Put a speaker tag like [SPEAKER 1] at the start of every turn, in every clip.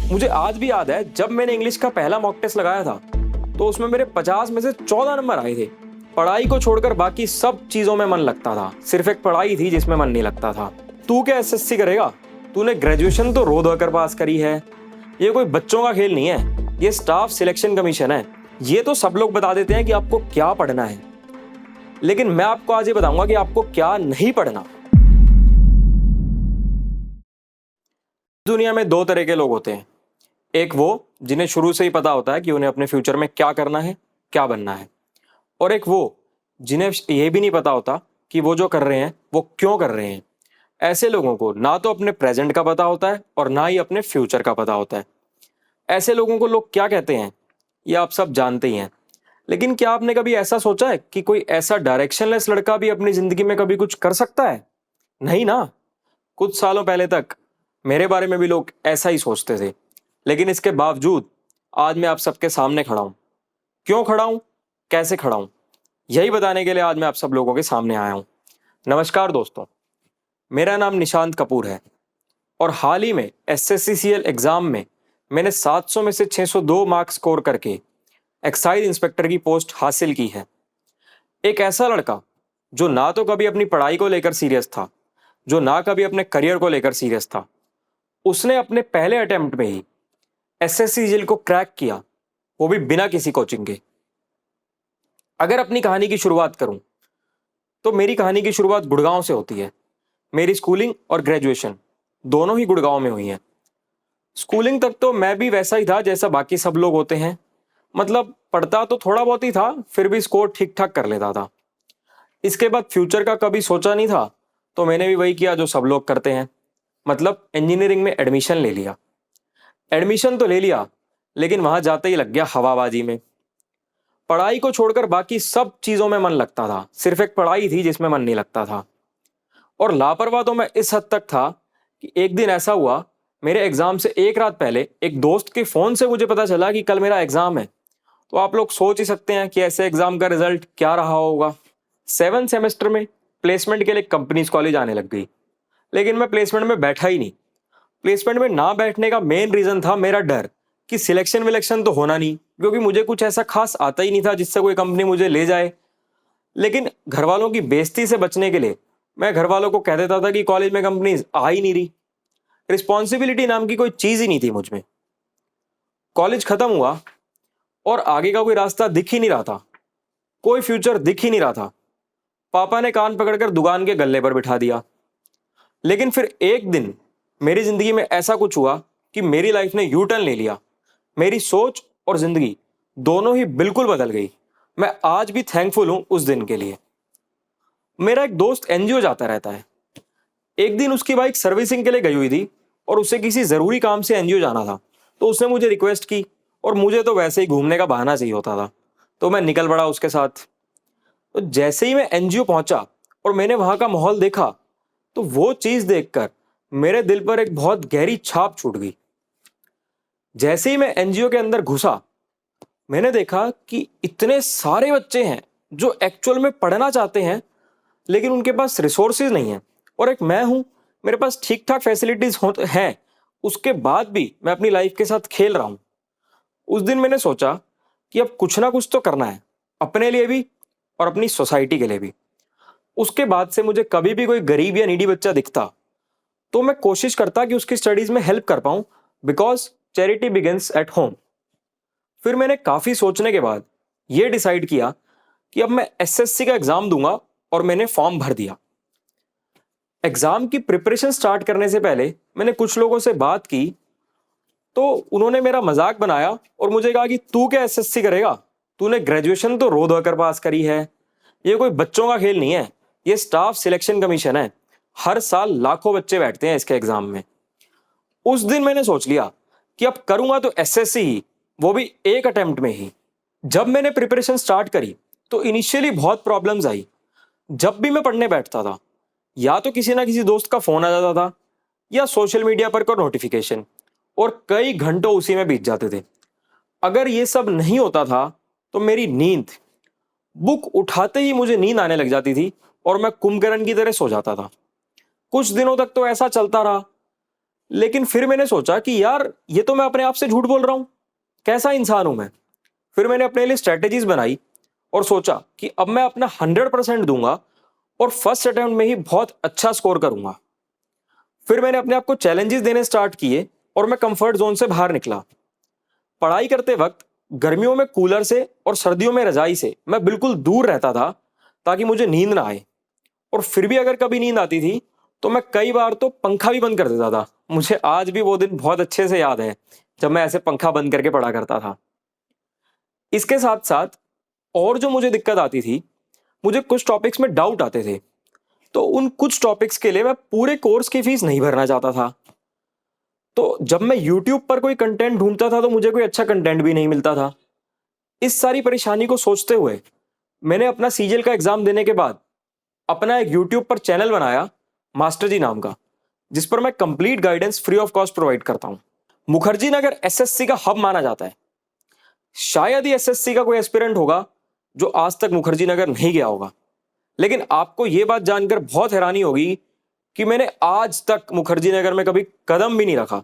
[SPEAKER 1] मुझे आज भी याद है जब मैंने इंग्लिश का पहला मॉक टेस्ट लगाया था तो उसमें मेरे 50 में से 14 नंबर आए थे। पढ़ाई को छोड़कर बाकी सब चीजों में मन लगता था, सिर्फ एक पढ़ाई थी जिसमें मन नहीं लगता था। तू क्या एसएससी करेगा? तूने ग्रेजुएशन तो रो धोकर पास करी है। ये कोई बच्चों का खेल नहीं है, ये स्टाफ सिलेक्शन कमीशन है। ये तो सब लोग बता देते हैं कि आपको क्या पढ़ना है, लेकिन मैं आपको आज ये बताऊंगा कि आपको क्या नहीं पढ़ना। दुनिया में दो तरह के लोग होते हैं, एक वो जिन्हें शुरू से ही पता होता है कि उन्हें अपने फ्यूचर में क्या करना है, क्या बनना है, और एक वो जिन्हें यह भी नहीं पता होता कि वो जो कर रहे हैं वो क्यों कर रहे हैं। ऐसे लोगों को ना तो अपने प्रेजेंट का पता होता है और ना ही अपने फ्यूचर का पता होता है। ऐसे लोगों को लोग क्या कहते हैं ये आप सब जानते ही हैं, लेकिन क्या आपने कभी ऐसा सोचा है कि कोई ऐसा डायरेक्शनलेस लड़का भी अपनी जिंदगी में कभी कुछ कर सकता है? नहीं ना। कुछ सालों पहले तक मेरे बारे में भी लोग ऐसा ही सोचते थे, लेकिन इसके बावजूद आज मैं आप सबके सामने खड़ा हूं। क्यों खड़ा हूं, कैसे खड़ा हूं, यही बताने के लिए आज मैं आप सब लोगों के सामने आया हूं। नमस्कार दोस्तों, मेरा नाम निशांत कपूर है और हाल ही में एसएससीसीएल एग्जाम में मैंने 700 में से 602 मार्क्स स्कोर करके एक्साइज इंस्पेक्टर की पोस्ट हासिल की है। एक ऐसा लड़का जो ना तो कभी अपनी पढ़ाई को लेकर सीरियस था, जो ना कभी अपने करियर को लेकर सीरियस था, उसने अपने पहले अटेम्प्ट में ही एसएससीजीएल को क्रैक किया, वो भी बिना किसी कोचिंग के। अगर अपनी कहानी की शुरुआत करूं तो मेरी कहानी की शुरुआत गुड़गांव से होती है। मेरी स्कूलिंग और ग्रेजुएशन दोनों ही गुड़गांव में हुई हैं। स्कूलिंग तक तो मैं भी वैसा ही था जैसा बाकी सब लोग होते हैं, मतलब पढ़ता तो थोड़ा बहुत ही था, फिर भी स्कोर ठीक ठाक कर लेता था। इसके बाद फ्यूचर का कभी सोचा नहीं था, तो मैंने भी वही किया जो सब लोग करते हैं, मतलब इंजीनियरिंग में एडमिशन ले लिया। एडमिशन तो ले लिया, लेकिन वहां जाते ही लग गया हवाबाजी में। पढ़ाई को छोड़कर बाकी सब चीजों में मन लगता था, सिर्फ एक पढ़ाई थी जिसमें मन नहीं लगता था। और लापरवाह तो मैं इस हद तक था कि एक दिन ऐसा हुआ, मेरे एग्जाम से एक रात पहले एक दोस्त के फोन से मुझे पता चला कि कल मेरा एग्जाम है। तो आप लोग सोच ही सकते हैं कि ऐसे एग्जाम का रिजल्ट क्या रहा होगा। 7 सेमेस्टर में प्लेसमेंट के लिए कंपनीज कॉलेज आने लग गई, लेकिन मैं प्लेसमेंट में बैठा ही नहीं। प्लेसमेंट में ना बैठने का मेन रीजन था मेरा डर कि सिलेक्शन विलेक्शन तो होना नहीं, क्योंकि मुझे कुछ ऐसा खास आता ही नहीं था जिससे कोई कंपनी मुझे ले जाए। लेकिन घर वालों की बेइज्जती से बचने के लिए मैं घर वालों को कह देता था कि कॉलेज में कंपनीज आ ही नहीं रही। रिस्पॉन्सिबिलिटी नाम की कोई चीज ही नहीं थी मुझ में। कॉलेज खत्म हुआ और आगे का कोई रास्ता दिख ही नहीं रहा था, कोई फ्यूचर दिख ही नहीं रहा था। पापा ने कान पकड़कर दुकान के गल्ले पर बिठा दिया। लेकिन फिर एक दिन मेरी जिंदगी में ऐसा कुछ हुआ कि मेरी लाइफ ने यू टर्न ले लिया। मेरी सोच और जिंदगी दोनों ही बिल्कुल बदल गई। मैं आज भी थैंकफुल हूं उस दिन के लिए। मेरा एक दोस्त एनजीओ जाता रहता है। एक दिन उसकी बाइक सर्विसिंग के लिए गई हुई थी और उसे किसी जरूरी काम से एनजीओ जाना था, तो उसने मुझे रिक्वेस्ट की और मुझे तो वैसे ही घूमने का बहाना चाहिए होता था, तो मैं निकल पड़ा उसके साथ। तो जैसे ही मैं एनजीओ पहुंचा और मैंने वहां का माहौल देखा, तो वो चीज देखकर मेरे दिल पर एक बहुत गहरी छाप छूट गई। जैसे ही मैं एनजीओ के अंदर घुसा, मैंने देखा कि इतने सारे बच्चे हैं जो एक्चुअल में पढ़ना चाहते हैं, लेकिन उनके पास रिसोर्सेज नहीं है। और एक मैं हूं, मेरे पास ठीक ठाक फैसिलिटीज हैं, उसके बाद भी मैं अपनी लाइफ के साथ खेल रहा हूं। उस दिन मैंने सोचा कि अब कुछ ना कुछ तो करना है, अपने लिए भी और अपनी सोसाइटी के लिए भी। उसके बाद से मुझे कभी भी कोई गरीब या नीडी बच्चा दिखता तो मैं कोशिश करता कि उसकी स्टडीज में हेल्प कर पाऊं, because charity begins at home. फिर मैंने काफी सोचने के बाद यह डिसाइड किया कि अब मैं एसएससी का एग्जाम दूंगा और मैंने फॉर्म भर दिया। एग्जाम की प्रिपरेशन स्टार्ट करने से पहले मैंने कुछ लोगों से बात की, तो उन्होंने मेरा मजाक बनाया और मुझे कहा कि तू क्या एसएससी करेगा, तूने ग्रेजुएशन तो रो धोकर पास करी है। ये कोई बच्चों का खेल नहीं है, ये स्टाफ सिलेक्शन कमीशन है। हर साल लाखों बच्चे बैठते हैं इसके एग्जाम में। उस दिन मैंने सोच लिया कि अब करूंगा तो एसएससी ही, वो भी एक अटेम्प्ट में ही। जब मैंने प्रिपरेशन स्टार्ट करी तो इनिशियली बहुत प्रॉब्लम्स आई। जब भी मैं पढ़ने बैठता था, या तो किसी ना किसी दोस्त का फोन आ जाता था या सोशल मीडिया पर कोई नोटिफिकेशन, और कई घंटों उसी में बीत जाते थे। अगर ये सब नहीं होता था तो मेरी नींद, बुक उठाते ही मुझे नींद आने लग जाती थी और मैं कुंभकर्ण की तरह सो जाता था। कुछ दिनों तक तो ऐसा चलता रहा, लेकिन फिर मैंने सोचा कि यार ये तो मैं अपने आप से झूठ बोल रहा हूँ, कैसा इंसान हूं मैं। फिर मैंने अपने लिए स्ट्रेटेजीज बनाई और सोचा कि अब मैं अपना 100% दूंगा और फर्स्ट अटेम्प्ट में ही बहुत अच्छा स्कोर करूंगा। फिर मैंने अपने आप को चैलेंजेस देने स्टार्ट किए और मैं कंफर्ट जोन से बाहर निकला। पढ़ाई करते वक्त गर्मियों में कूलर से और सर्दियों में रजाई से मैं बिल्कुल दूर रहता था ताकि मुझे नींद ना आए। और फिर भी अगर कभी नींद आती थी तो मैं कई बार तो पंखा भी बंद कर देता था। मुझे आज भी वो दिन बहुत अच्छे से याद है जब मैं ऐसे पंखा बंद करके पढ़ा करता था। इसके साथ साथ और जो मुझे दिक्कत आती थी, मुझे कुछ टॉपिक्स में डाउट आते थे, तो उन कुछ टॉपिक्स के लिए मैं पूरे कोर्स की फीस नहीं भरना चाहता था। तो जब मैं यूट्यूब पर कोई कंटेंट ढूंढता था तो मुझे कोई अच्छा कंटेंट भी नहीं मिलता था। इस सारी परेशानी को सोचते हुए मैंने अपना सीजीएल का एग्जाम देने के बाद अपना एक यूट्यूब पर चैनल बनाया, मास्टर जी नाम का, जिस पर मैं complete guidance free of cost provide करता हूं। मुखर्जी नगर एसएससी का हब माना जाता है। शायद ही एसएससी का कोई एस्पिरेंट होगा जो आज तक मुखर्जी नगर नहीं गया होगा। लेकिन आपको यह बात जानकर बहुत हैरानी होगी कि मैंने आज तक मुखर्जी नगर में कभी कदम भी नहीं रखा।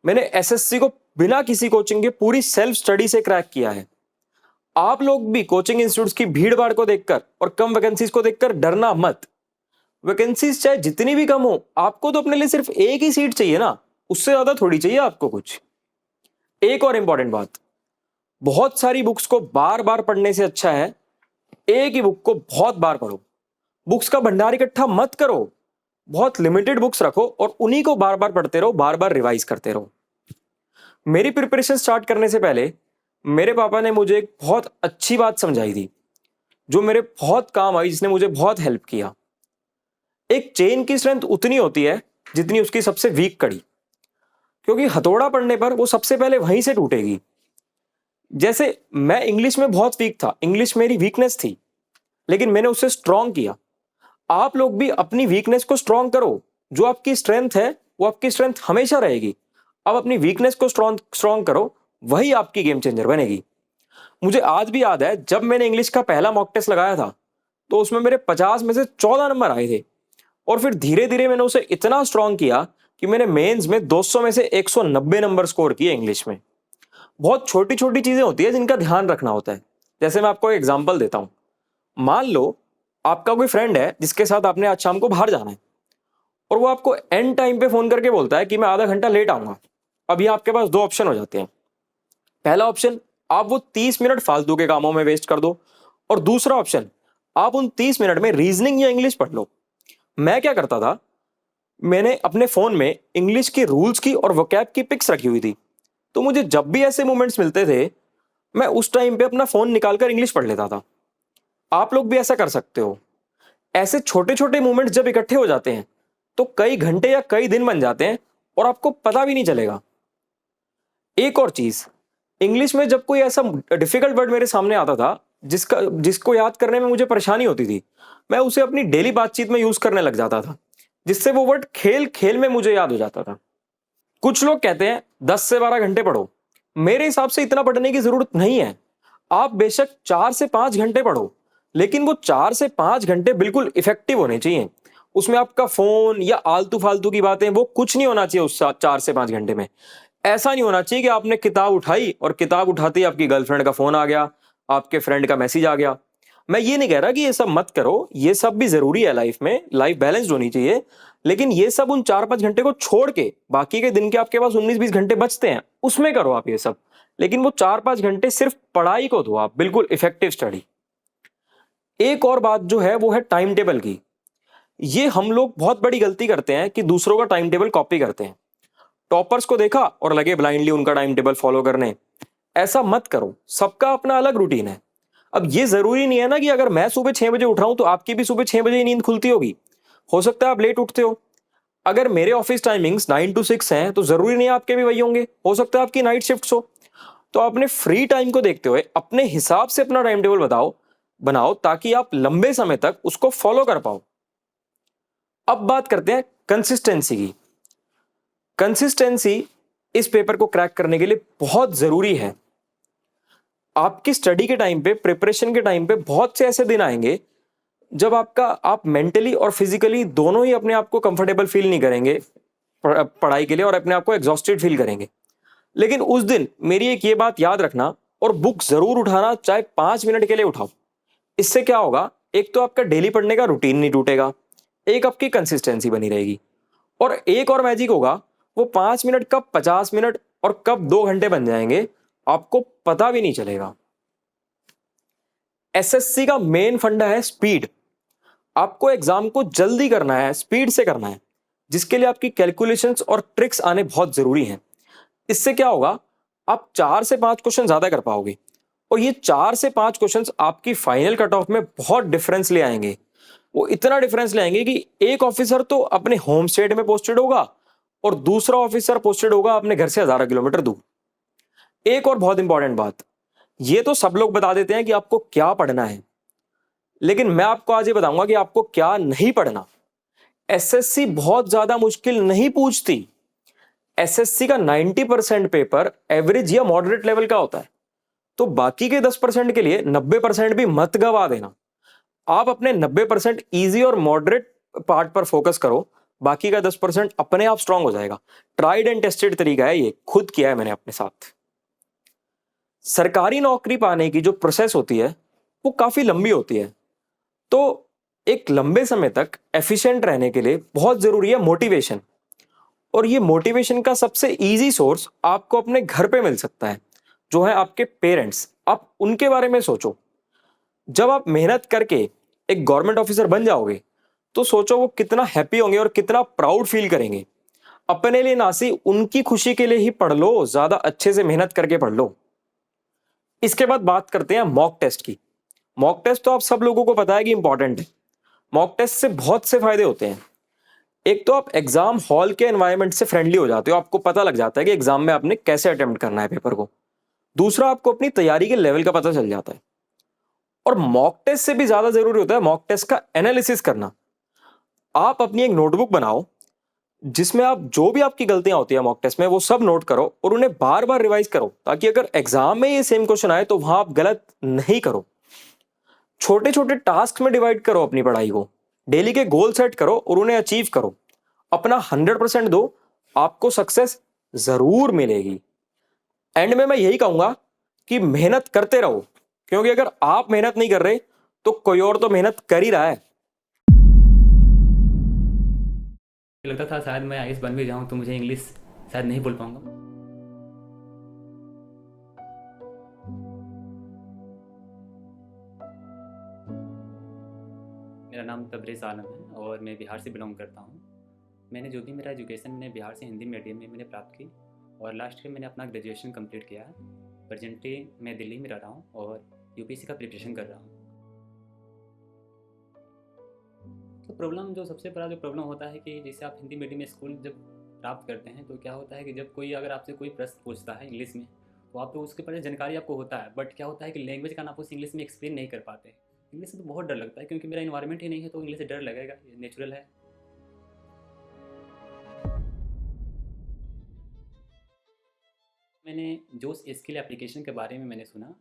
[SPEAKER 1] मैंने एसएससी को बिना किसी कोचिंग के पूरी सेल्फ स्टडी से क्रैक किया है। आप लोग भी कोचिंग इंस्टीट्यूट्स की भीड़ भाड़ को देखकर और कम वैकेंसीज को देखकर डरना मत। वैकेंसीज चाहे जितनी भी कम हो, आपको तो अपने लिए सिर्फ एक ही सीट चाहिए ना, उससे ज्यादा थोड़ी चाहिए आपको कुछ। एक और इंपॉर्टेंट बात, बहुत सारी बुक्स को बार बार पढ़ने से अच्छा है एक ही बुक को बहुत बार पढ़ो। बुक्स का भंडार इकट्ठा मत करो, बहुत लिमिटेड बुक्स रखो और उन्हीं को बार बार पढ़ते रहो, बार बार रिवाइज करते रहो। मेरी प्रिपरेशन स्टार्ट करने से पहले मेरे पापा ने मुझे एक बहुत अच्छी बात समझाई थी जो मेरे बहुत काम आई, जिसने मुझे बहुत हेल्प किया। एक चेन की स्ट्रेंथ उतनी होती है जितनी उसकी सबसे वीक कड़ी, क्योंकि हथौड़ा पड़ने पर वो सबसे पहले वहीं से टूटेगी। जैसे मैं इंग्लिश में बहुत वीक था, इंग्लिश मेरी वीकनेस थी, लेकिन मैंने उसे स्ट्रांग किया। आप लोग भी अपनी वीकनेस को स्ट्रांग करो। जो आपकी स्ट्रेंथ है वो आपकी स्ट्रेंथ हमेशा रहेगी। अब अपनी वीकनेस को स्ट्रांग स्ट्रांग करो, वही आपकी गेम चेंजर बनेगी। मुझे आज भी याद है जब मैंने इंग्लिश का पहला मॉक टेस्ट लगाया था तो उसमें मेरे 50 में से 14 नंबर आए थे। और फिर धीरे धीरे मैंने उसे इतना स्ट्रांग किया कि मैंने मेंस में 200 में से 190 नंबर स्कोर किए इंग्लिश में। बहुत छोटी छोटी चीजें होती है जिनका ध्यान रखना होता है। जैसे मैं आपको एक एग्जांपल देता हूं। मान लो आपका कोई फ्रेंड है जिसके साथ आपने आज शाम को बाहर जाना है और वो आपको एंड टाइम पे फोन करके बोलता है कि मैं आधा घंटा लेट आऊंगा। अभी आपके पास दो ऑप्शन हो जाते हैं। पहला ऑप्शन, आप वो 30 मिनट फालतू के कामों में वेस्ट कर दो, और दूसरा ऑप्शन, आप उन 30 मिनट में रीजनिंग या इंग्लिश पढ़ लो। मैं क्या करता था, मैंने अपने फोन में इंग्लिश के रूल्स की और वोकैब की पिक्स रखी हुई थी, तो मुझे जब भी ऐसे मोमेंट्स मिलते थे मैं उस टाइम पे अपना फोन निकालकर इंग्लिश पढ़ लेता था। आप लोग भी ऐसा कर सकते हो। ऐसे छोटे छोटे मोमेंट्स जब इकट्ठे हो जाते हैं तो कई घंटे या कई दिन बन जाते हैं और आपको पता भी नहीं चलेगा। एक और चीज, इंग्लिश में जब कोई ऐसा डिफिकल्ट वर्ड मेरे सामने आता था जिसको याद करने में मुझे परेशानी होती थी, मैं उसे अपनी डेली बातचीत में यूज करने लग जाता था, जिससे वो वर्ड खेल खेल में मुझे याद हो जाता था। कुछ लोग कहते हैं 10 से 12 घंटे पढ़ो। मेरे हिसाब से इतना पढ़ने की जरूरत नहीं है। आप बेशक 4 से 5 घंटे पढ़ो, लेकिन वो 4 से 5 घंटे बिल्कुल इफेक्टिव होने चाहिए। उसमें आपका फोन या आलतू फालतू की बातें वो कुछ नहीं होना चाहिए उस 4 से 5 घंटे में। ऐसा नहीं होना चाहिए कि आपने किताब उठाई और किताब उठाते ही आपकी गर्लफ्रेंड का फोन आ गया, आपके फ्रेंड का मैसेज आ गया। मैं ये नहीं कह रहा कि ये सब मत करो, ये सब भी जरूरी है लाइफ में, लाइफ बैलेंस्ड होनी चाहिए। लेकिन ये सब उन 4-5 घंटे को छोड़ के बाकी के दिन के आपके पास 19-20 घंटे बचते हैं, उसमें करो आप ये सब। लेकिन वो 4-5 घंटे सिर्फ पढ़ाई को दो आप, बिल्कुल इफेक्टिव स्टडी। एक और बात जो है वो है टाइम टेबल की। ये हम लोग बहुत बड़ी गलती करते हैं कि दूसरों का टाइम टेबल कॉपी करते हैं। टॉपर्स को देखा और लगे ब्लाइंडली उनका टाइम टेबल फॉलो करने। ऐसा मत करो, सबका अपना अलग रूटीन है। अब ये जरूरी नहीं है ना कि अगर मैं सुबह 6 बजे उठ रहा हूं तो आपकी भी सुबह 6 बजे ही नींद खुलती होगी। हो सकता है आप लेट उठते हो। अगर मेरे ऑफिस टाइमिंग्स 9 to 6 हैं तो जरूरी नहीं है आपके भी वही होंगे, हो सकता है आपकी नाइट शिफ्ट हो। तो अपने फ्री टाइम को देखते हुए अपने हिसाब से अपना टाइम टेबल बनाओ ताकि आप लंबे समय तक उसको फॉलो कर पाओ। अब बात करते हैं कंसिस्टेंसी की। कंसिस्टेंसी इस पेपर को क्रैक करने के लिए बहुत जरूरी है। आपकी स्टडी के टाइम पे, प्रिपरेशन के टाइम पे बहुत से ऐसे दिन आएंगे जब आप मेंटली और फिजिकली दोनों ही अपने आप को कंफर्टेबल फील नहीं करेंगे। पढ़ाई के लिए और अपने आप को एग्जॉस्टेड फील करेंगे। लेकिन उस दिन मेरी एक ये बात याद रखना और बुक जरूर उठाना, चाहे 5 मिनट के लिए उठाओ। इससे क्या होगा, एक तो आपका डेली पढ़ने का रूटीन नहीं टूटेगा, एक आपकी कंसिस्टेंसी बनी रहेगी, और एक और मैजिक होगा, वो 5 मिनट कब 50 मिनट और कब 2 घंटे बन जाएंगे आपको पता भी नहीं चलेगा। एसएससी का मेन फंडा है स्पीड। आपको एग्जाम को जल्दी करना है, स्पीड से करना है, जिसके लिए आपकी कैलकुलेशंस और ट्रिक्स आने बहुत जरूरी हैं। इससे क्या होगा, आप 4 से 5 क्वेश्चन ज्यादा कर पाओगे, और ये 4 से 5 क्वेश्चंस आपकी फाइनल कट ऑफ में बहुत डिफरेंस ले आएंगे। वो इतना डिफरेंस ले आएंगे कि एक ऑफिसर तो अपने होम स्टेट में पोस्टेड होगा और दूसरा ऑफिसर पोस्टेड होगा अपने घर से 1000 किलोमीटर दूर। एक और बहुत इंपॉर्टेंट बात, ये तो सब लोग बता देते हैं कि आपको क्या पढ़ना है, लेकिन मैं आपको आज ये बताऊंगा कि आपको क्या नहीं पढ़ना। एसएससी बहुत ज्यादा मुश्किल नहीं पूछती। एसएससी का 90% पेपर एवरेज या मॉडरेट लेवल का होता है, तो बाकी के 10% के लिए 90% भी मत गवा देना। आप अपने 90% इजी और मॉडरेट पार्ट पर फोकस करो, बाकी का 10% अपने आप स्ट्रांग हो जाएगा। ट्राइड एंड टेस्टेड तरीका है, ये खुद किया है मैंने अपने साथ। सरकारी नौकरी पाने की जो प्रोसेस होती है वो काफी लंबी होती है, तो एक लंबे समय तक एफिशिएंट रहने के लिए बहुत जरूरी है मोटिवेशन। और ये मोटिवेशन का सबसे इजी सोर्स आपको अपने घर पे मिल सकता है, जो है आपके पेरेंट्स। आप उनके बारे में सोचो। जब आप मेहनत करके एक गवर्नमेंट ऑफिसर बन जाओगे तो सोचो वो कितना हैप्पी होंगे और कितना प्राउड फील करेंगे। अपने लिए ना सी उनकी खुशी के लिए ही पढ़ लो, ज्यादा अच्छे से मेहनत करके पढ़ लो। इसके बाद बात करते हैं मॉक टेस्ट की। मॉक टेस्ट तो आप सब लोगों को पता है कि इंपॉर्टेंट है। मॉक टेस्ट से बहुत से फायदे होते हैं। एक तो आप एग्जाम हॉल के एनवायरनमेंट से फ्रेंडली हो जाते हो, आपको पता लग जाता है कि एग्जाम में आपने कैसे अटेम्प्ट करना है पेपर को। दूसरा, आपको अपनी तैयारी के लेवल का पता चल जाता है। और मॉक टेस्ट से भी ज्यादा जरूरी होता है मॉक टेस्ट का एनालिसिस करना। आप अपनी एक नोटबुक बनाओ जिसमें आप जो भी आपकी गलतियां होती है मॉक टेस्ट में वो सब नोट करो और उन्हें बार बार रिवाइज करो, ताकि अगर एग्जाम में ये सेम क्वेश्चन आए तो वहां आप गलत नहीं करो। छोटे छोटे टास्क में डिवाइड करो अपनी पढ़ाई को, डेली के गोल सेट करो और उन्हें अचीव करो। अपना 100% दो, आपको सक्सेस जरूर मिलेगी। एंड में मैं यही कहूंगा कि मेहनत करते रहो, क्योंकि अगर आप मेहनत नहीं कर रहे तो कोई और तो मेहनत कर ही रहा है।
[SPEAKER 2] लगता था शायद मैं आईएएस बन भी जाऊं तो मुझे इंग्लिश शायद नहीं बोल पाऊंगा। मेरा नाम तबरेज़ आलम है और मैं बिहार से बिलोंग करता हूं। मैंने जो भी मेरा एजुकेशन मैंने बिहार से हिंदी मीडियम में मैंने प्राप्त की और लास्ट ईयर मैंने अपना ग्रेजुएशन कंप्लीट किया है। प्रेजेंटली मैं दिल्ली में रह रहा हूं और यूपीएससी का प्रिपरेशन कर रहा हूं। तो प्रॉब्लम जो सबसे बड़ा जो प्रॉब्लम होता है कि जैसे आप हिंदी मीडियम में स्कूल जब प्राप्त करते हैं तो क्या होता है कि जब कोई अगर आपसे कोई प्रश्न पूछता है इंग्लिश में तो आपको उसके बारे में जानकारी आपको होता है, बट क्या होता है कि लैंग्वेज का आप उस इंग्लिश में एक्सप्लेन नहीं कर पाते। इंग्लिश से तो बहुत डर लगता है, क्योंकि मेरा इन्वायरमेंट ही नहीं है तो इंग्लिश से डर लगेगा, ये नेचुरल है। मैंने जोश स्किल एप्लीकेशन के बारे में मैंने सुना,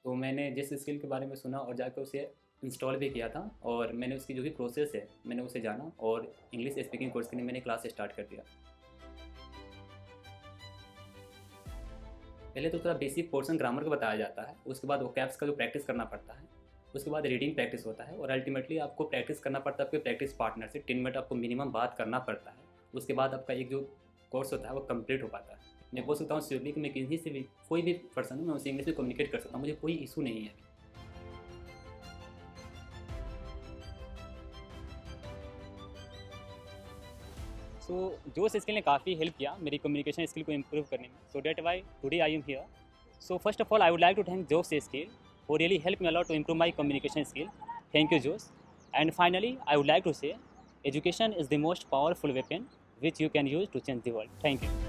[SPEAKER 2] तो मैंने जिस स्किल के बारे में सुना और जाकर उसे इंस्टॉल भी किया था और मैंने उसकी जो भी प्रोसेस है मैंने उसे जाना और इंग्लिश स्पीकिंग कोर्स के लिए मैंने क्लास स्टार्ट कर दिया। पहले तो थोड़ा बेसिक पोर्शन ग्रामर का बताया जाता है, उसके बाद वोकैब्स का जो प्रैक्टिस करना पड़ता है, उसके बाद रीडिंग प्रैक्टिस होता है और अल्टीमेटली आपको प्रैक्टिस करना पड़ता है आपके प्रैक्टिस पार्टनर से। 10 मिनट आपको मिनिमम बात करना पड़ता है, उसके बाद आपका एक जो कोर्स होता है वो कंप्लीट हो पाता है। मैं बोल सकता हूँ श्योरली कि मैं किसी से भी कोई भी पर्सन हूँ मैं उसे इंग्लिश में कम्युनिकेट कर सकता हूँ, मुझे कोई इशू नहीं है। सो जोश स्किल ने काफ़ी हेल्प किया मेरी कम्युनिकेशन स्किल को इम्प्रूव करने में। So that why today I am here. So first of all I would like to thank Josh skill for really helped me a lot to improve my communication skill. Thank you, Josh. And finally, I would like to say, education is the most powerful weapon which you can use to change the world. Thank you.